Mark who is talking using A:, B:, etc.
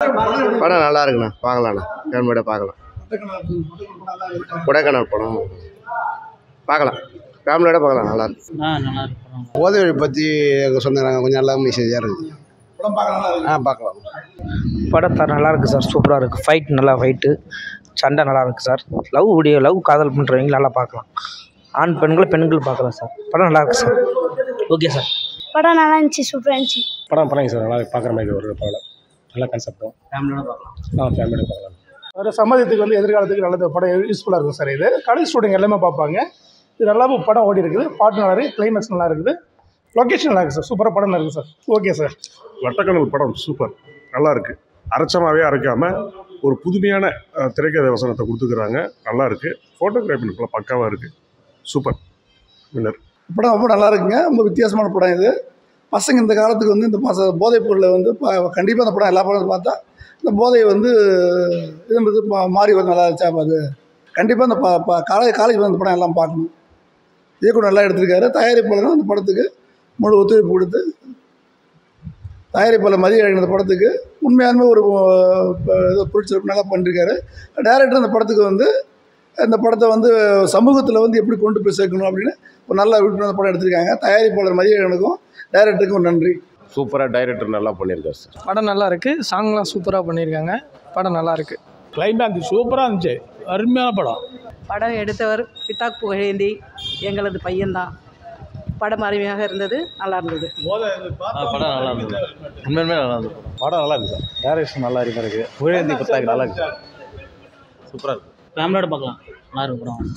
A: படம் நல்லா இருக்குண்ணா, பார்க்கலாண்ணா. ஃபேமிலியோட பார்க்கலாம். கொடைக்கானல் படம் பார்க்கலாம், ஃபேமிலியோட பார்க்கலாம். நல்லா இருக்கு.
B: நல்லா இருக்கு.
A: போதை வழி பற்றி சொன்னாங்க, கொஞ்சம் நல்லா மெசேஜாக இருக்குது. பார்க்கலாம்.
B: படம் நல்லா இருக்குது சார், சூப்பராக இருக்குது. ஃபைட் நல்லா ஃபைட்டு, சண்டை நல்லா இருக்குது சார். லவ் காதல் பண்ணுறவங்க நல்லா பார்க்கலாம். ஆண் பெண்கள் பார்க்கலாம் சார். படம் நல்லா இருக்குது சார். Okay sir.
C: படம் நல்லா இருந்துச்சு, சூப்பராக இருந்துச்சு.
D: படம் பரவாயில்ல சார், நல்லா பார்க்குற மாதிரி ஒரு படம். நல்ல கான்செப்டும்.
B: ஃபேமிலியோட பார்க்கலாம்.
D: ஃபேமிலியோட பார்க்கலாம்.
E: ஒரு சமாஜத்துக்கு எதிர்காலத்துக்கு நல்ல படம் யூஸ்ஃபுல்லாக இருக்கும் சார். இது காலேஜ் ஸ்டூடெண்ட் எல்லாமே பார்ப்பாங்க. இது நல்லாவும் படம் ஓடி இருக்குது. பாட்டு நல்லா இருக்குது, கிளைமேக்ஸ் நல்லா இருக்குது, லொக்கேஷன் நல்லா இருக்குது சார். சூப்பராக படம் நல்லா இருக்குது சார். Okay sir.
F: வட்டக்கணல் படம் சூப்பர், நல்லா இருக்குது. அரைச்சமாகவே அரைக்காமல் ஒரு புதுமையான திரைக்கதை வசனத்தை கொடுத்துக்கிறாங்க. நல்லா இருக்குது. ஃபோட்டோகிராஃபி பக்காவாக இருக்குது. Super winner.
G: படம் ரொம்ப நல்லா இருக்குங்க. ரொம்ப வித்தியாசமான படம் இது. பசங்க இந்த காலத்துக்கு இந்த போதைப் பொருளை கண்டிப்பாக அந்த படம் எல்லா படம் பார்த்தா இந்த போதையை இதுன்றது மாறி நல்லா இருந்துச்சா அது கண்டிப்பாக இந்த காலேஜ் அந்த படம் எல்லாம் பார்க்கணும். இயக்குனர் நல்லா எடுத்திருக்காரு. தயாரிப்பாளரும் அந்த படத்துக்கு முழு ஒத்துழைப்பு கொடுத்து தயாரிப்பாளர் மதிய இந்த படத்துக்கு உண்மையாலுமே ஒரு பொருட்சிறப்பு நல்லா பண்ணியிருக்காரு. டைரக்டர் அந்த படத்துக்கு இந்த படத்தை சமூகத்தில் எப்படி கொண்டு போய் சேர்க்கணும் அப்படின்னு ஒரு நல்ல விழிப்புணர்வு படம் எடுத்திருக்காங்க. தயாரிப்பாளர் மதியழகனுக்கும் டைரக்டருக்கும் நன்றி.
H: சூப்பராக டைரக்டர் நல்லா பண்ணியிருக்காரு சார்.
I: படம் நல்லா இருக்குது. சாங்லாம் சூப்பராக பண்ணியிருக்காங்க. படம் நல்லா இருக்குது.
E: கிளைமேக்ஸ் சூப்பராக இருந்துச்சு. அருமையான படம்.
J: படம் எடுத்தவர் பித்தாக் புகழேந்தி எங்களது பையன்தான். படம் அருமையாக இருந்தது, நல்லா இருந்தது.
D: படம் நல்லா இருந்தது, உண்மையுமே நல்லா இருந்தது. படம் நல்லா இருக்குது சார். டைரக்ஷன் நல்லா இருக்குது. புகழேந்தி பித்தாக் நல்லா இருக்குது. சூப்பராக இருக்குது.
B: ஃபேமிலியோட பார்க்கலாம். நல்லா இருக்கும் படம்.